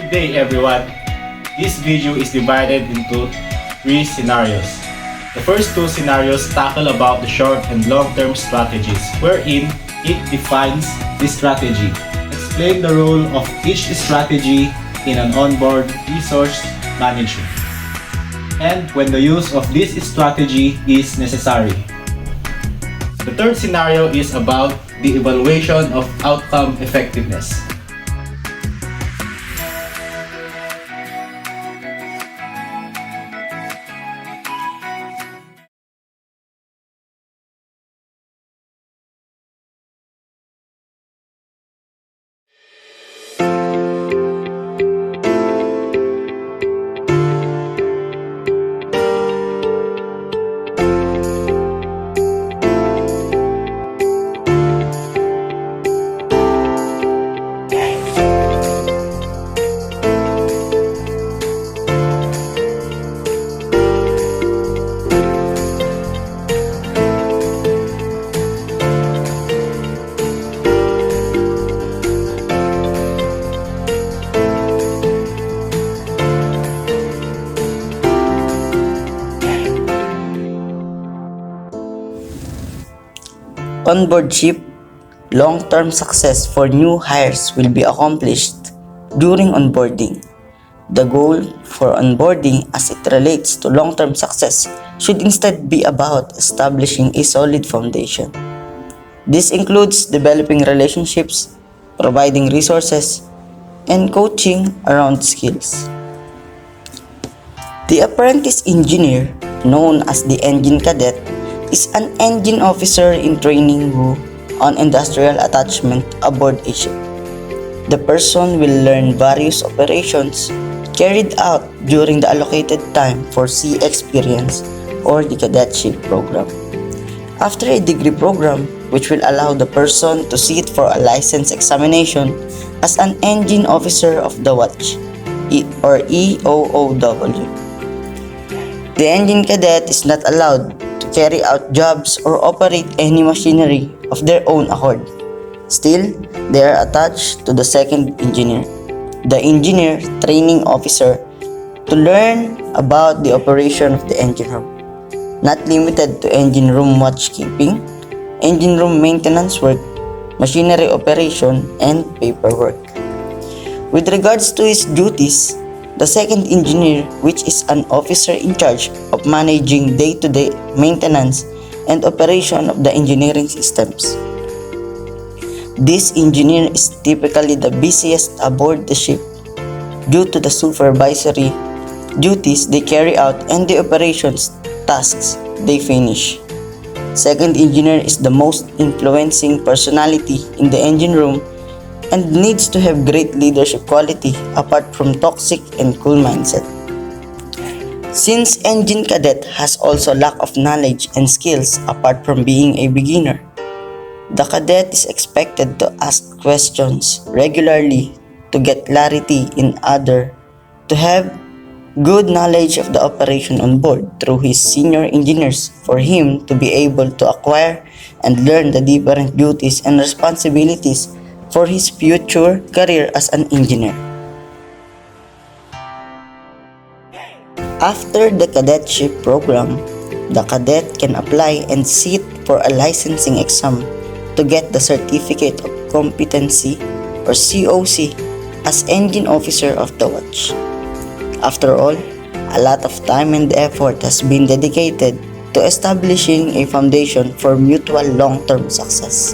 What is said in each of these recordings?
Good day everyone. This video is divided into 3 scenarios. The first 2 scenarios tackle about the short and long-term strategies, wherein it defines the strategy, explain the role of each strategy in an onboard resource management, and when the use of this strategy is necessary. The third scenario is about the evaluation of outcome effectiveness. Onboard ship, long-term success for new hires will be accomplished during onboarding. The goal for onboarding as it relates to long-term success should instead be about establishing a solid foundation. This includes developing relationships, providing resources, and coaching around skills. The apprentice engineer, known as the engine cadet, is an engine officer in training who on industrial attachment aboard a ship. The person will learn various operations carried out during the allocated time for sea experience or the cadetship program. After a degree program, which will allow the person to sit for a license examination as an engine officer of the watch, or EOOW. The engine cadet is not allowed to carry out jobs or operate any machinery of their own accord. Still, they are attached to the second engineer, the engineer training officer, to learn about the operation of the engine room. Not limited to engine room watchkeeping, engine room maintenance work, machinery operation, and paperwork. With regards to his duties, the second engineer, which is an officer in charge of managing day-to-day maintenance and operation of the engineering systems. This engineer is typically the busiest aboard the ship due to the supervisory duties they carry out and the operations tasks they finish. Second engineer is the most influencing personality in the engine room and needs to have great leadership quality apart from toxic and cool mindset. Since engine cadet has also lack of knowledge and skills apart from being a beginner, the cadet is expected to ask questions regularly to get clarity in order to have good knowledge of the operation on board through his senior engineers for him to be able to acquire and learn the different duties and responsibilities for his future career as an engineer. After the cadetship program, the cadet can apply and sit for a licensing exam to get the Certificate of Competency or COC as engine officer of the watch. After all, a lot of time and effort has been dedicated to establishing a foundation for mutual long-term success.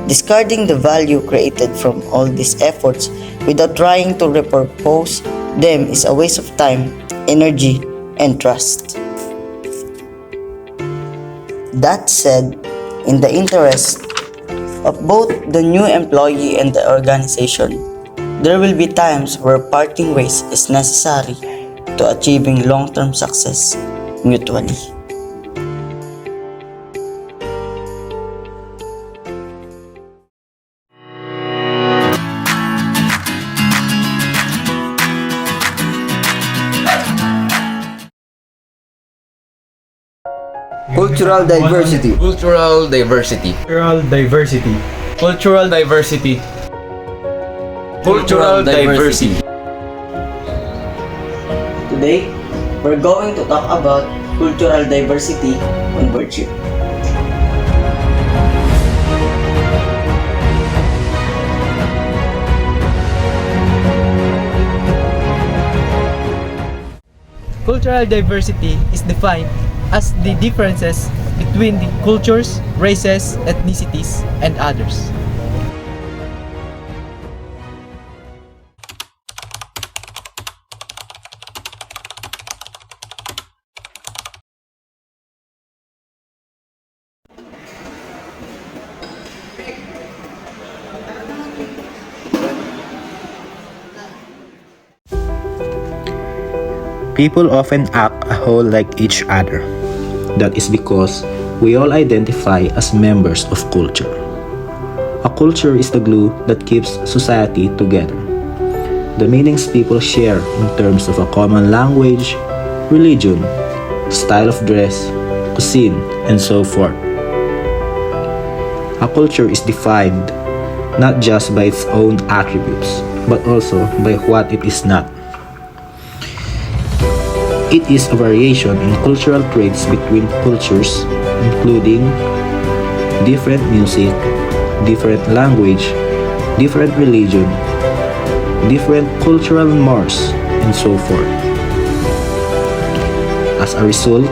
Discarding the value created from all these efforts without trying to repurpose them is a waste of time, energy, and trust. That said, in the interest of both the new employee and the organization, there will be times where parting ways is necessary to achieving long-term success mutually. Cultural diversity. Cultural diversity. Cultural diversity. Cultural diversity. Cultural diversity. Today, we're going to talk about cultural diversity on board ship. Cultural diversity is defined as the differences between the cultures, races, ethnicities, and others. People often act a whole like each other. That is because we all identify as members of culture. A culture is the glue that keeps society together. The meanings people share in terms of a common language, religion, style of dress, cuisine, and so forth. A culture is defined not just by its own attributes, but also by what it is not. It is a variation in cultural traits between cultures, including different music, different language, different religion, different cultural mores, and so forth. As a result,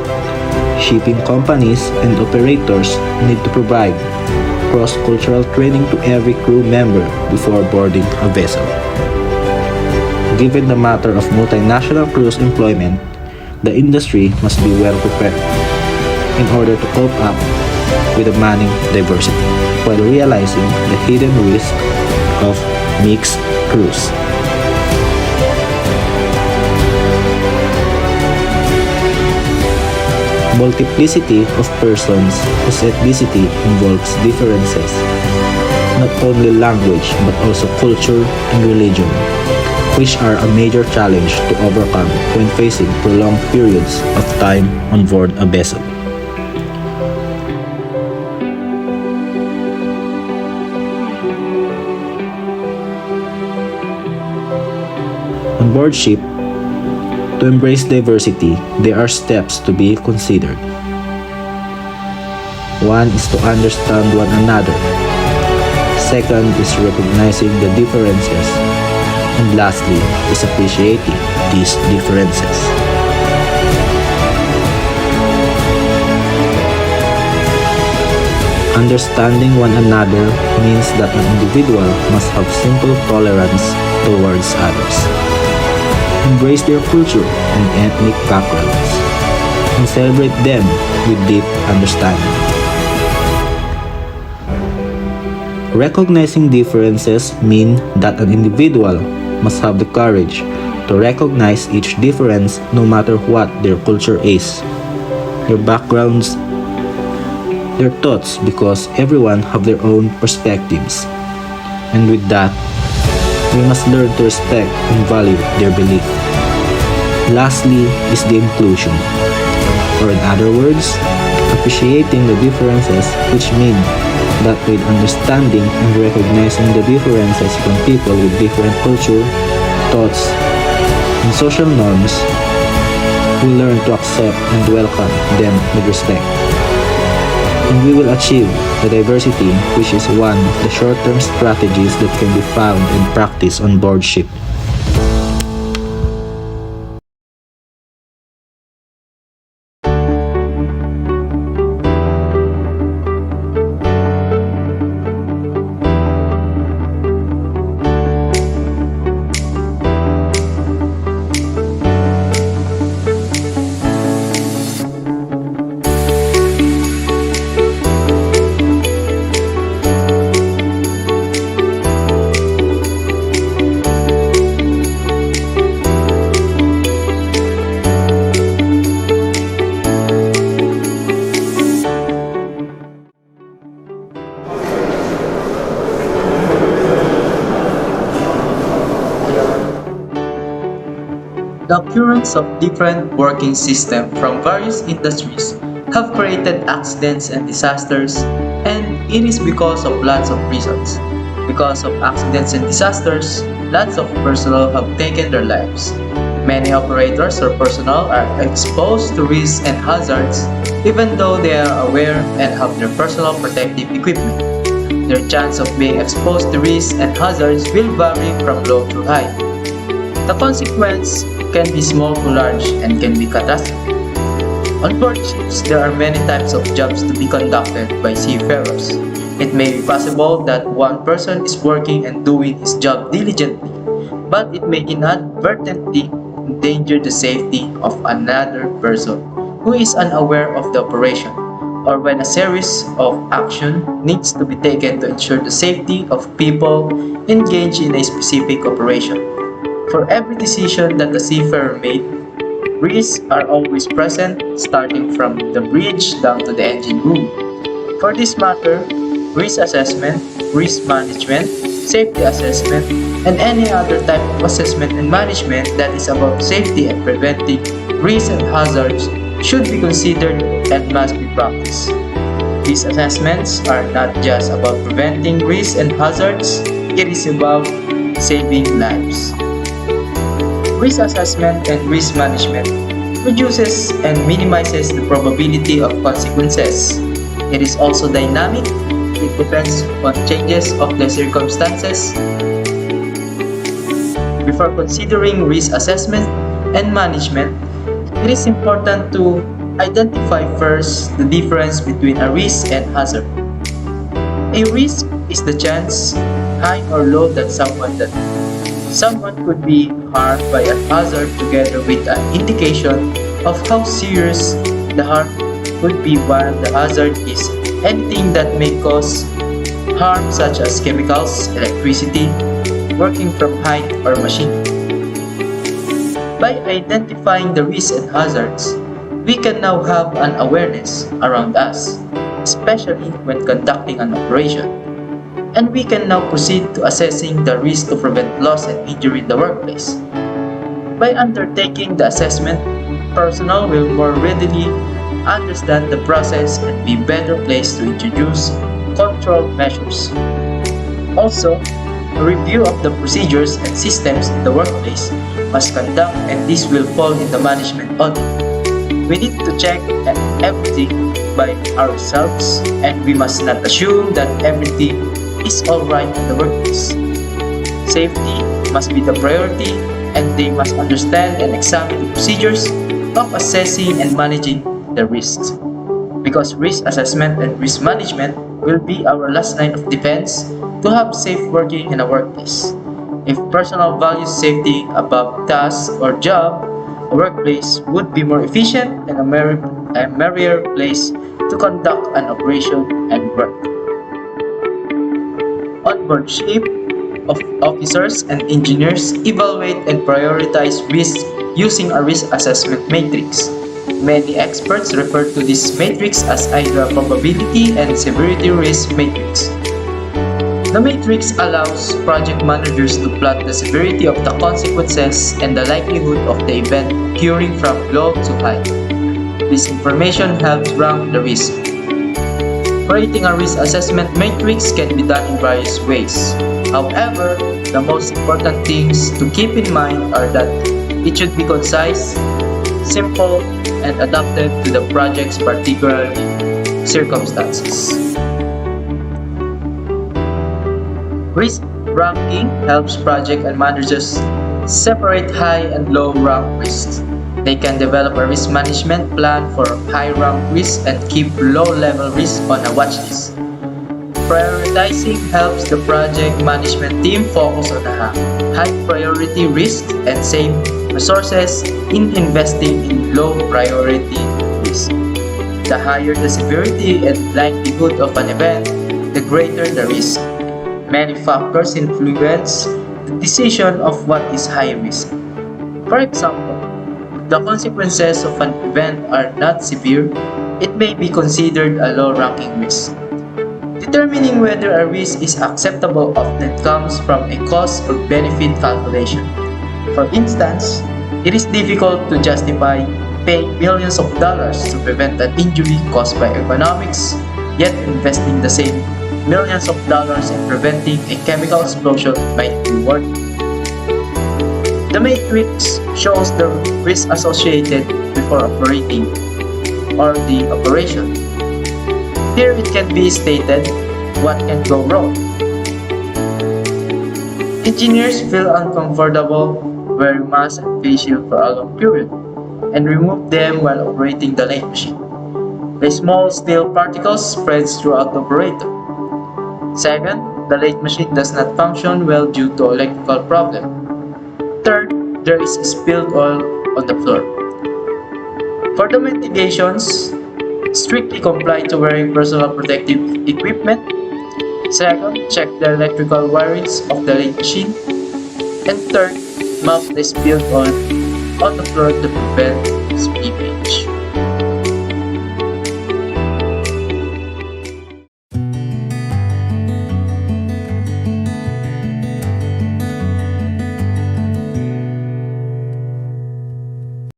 shipping companies and operators need to provide cross-cultural training to every crew member before boarding a vessel. Given the matter of multinational cruise employment, the industry must be well prepared in order to cope up with the manning diversity while realizing the hidden risk of mixed crews. Multiplicity of persons as ethnicity involves differences, not only language but also culture and religion, which are a major challenge to overcome when facing prolonged periods of time on board a vessel. On board ship, to embrace diversity, there are steps to be considered. One is to understand one another. Second is recognizing the differences. And lastly is appreciating these differences. Understanding one another means that an individual must have simple tolerance towards others, embrace their culture and ethnic backgrounds, and celebrate them with deep understanding. Recognizing differences mean that an individual must have the courage to recognize each difference no matter what their culture is, their backgrounds, their thoughts, because everyone have their own perspectives. And with that, we must learn to respect and value their belief. Lastly is the inclusion, or in other words, appreciating the differences, which mean that with understanding and recognizing the differences from people with different culture, thoughts, and social norms, we learn to accept and welcome them with respect. And we will achieve the diversity, which is one of the short-term strategies that can be found and practiced on board ship. The occurrence of different working systems from various industries have created accidents and disasters, and it is because of lots of reasons. Because of accidents and disasters, lots of personnel have taken their lives. Many operators or personnel are exposed to risks and hazards even though they are aware and have their personal protective equipment. Their chance of being exposed to risks and hazards will vary from low to high. The consequence can be small to large and can be catastrophic. On board ships, there are many types of jobs to be conducted by seafarers. It may be possible that one person is working and doing his job diligently, but it may inadvertently endanger the safety of another person who is unaware of the operation, or when a series of action needs to be taken to ensure the safety of people engaged in a specific operation. For every decision that the seafarer made, risks are always present, starting from the bridge down to the engine room. For this matter, risk assessment, risk management, safety assessment, and any other type of assessment and management that is about safety and preventing risks and hazards should be considered and must be practiced. These assessments are not just about preventing risks and hazards, it is about saving lives. Risk assessment and risk management reduces and minimizes the probability of consequences. It is also dynamic. It depends on changes of the circumstances. Before considering risk assessment and management, it is important to identify first the difference between a risk and hazard. A risk is the chance, high or low, that someone could be harmed by a hazard together with an indication of how serious the harm could be, while the hazard is anything that may cause harm such as chemicals, electricity, working from height or machine. By identifying the risks and hazards, we can now have an awareness around us, especially when conducting an operation. And we can now proceed to assessing the risk to prevent loss and injury in the workplace. By undertaking the assessment, personnel will more readily understand the process and be better placed to introduce control measures. Also, a review of the procedures and systems in the workplace must conduct, and this will fall in the management audit. We need to check everything by ourselves, and we must not assume that everything is alright in the workplace. Safety must be the priority, and they must understand and examine the procedures of assessing and managing the risks. Because risk assessment and risk management will be our last line of defense to have safe working in a workplace. If personnel values safety above task or job, a workplace would be more efficient and a merrier place to conduct an operation and work. On board ship, officers and engineers evaluate and prioritize risks using a risk assessment matrix. Many experts refer to this matrix as either a probability and severity risk matrix. The matrix allows project managers to plot the severity of the consequences and the likelihood of the event occurring from low to high. This information helps rank the risk. Creating a risk assessment matrix can be done in various ways. However, the most important things to keep in mind are that it should be concise, simple, and adapted to the project's particular circumstances. Risk ranking helps project and managers separate high and low rank risks. They can develop a risk management plan for high rank risks and keep low level risks on a watch list. Prioritizing helps the project management team focus on high priority risks and save resources in investing in low priority risks. The higher the severity and likelihood of an event, the greater the risk. Many factors influence the decision of what is high risk. For example, if the consequences of an event are not severe, it may be considered a low-ranking risk. Determining whether a risk is acceptable often comes from a cost or benefit calculation. For instance, it is difficult to justify paying millions of dollars to prevent an injury caused by economics, yet investing the same millions of dollars in preventing a chemical explosion might be worth it. The matrix shows the risk associated before operating or the operation. Here it can be stated what can go wrong. Engineers feel uncomfortable wearing masks and face shield for a long period and remove them while operating the lathe machine. The small steel particles spreads throughout the operator. Second, the lathe machine does not function well due to electrical problem. Third, there is spilled oil on the floor. For the mitigations, strictly comply to wearing personal protective equipment. Second, check the electrical wirings of the lathe machine. And third, mount the spilled oil on the floor to prevent spillage.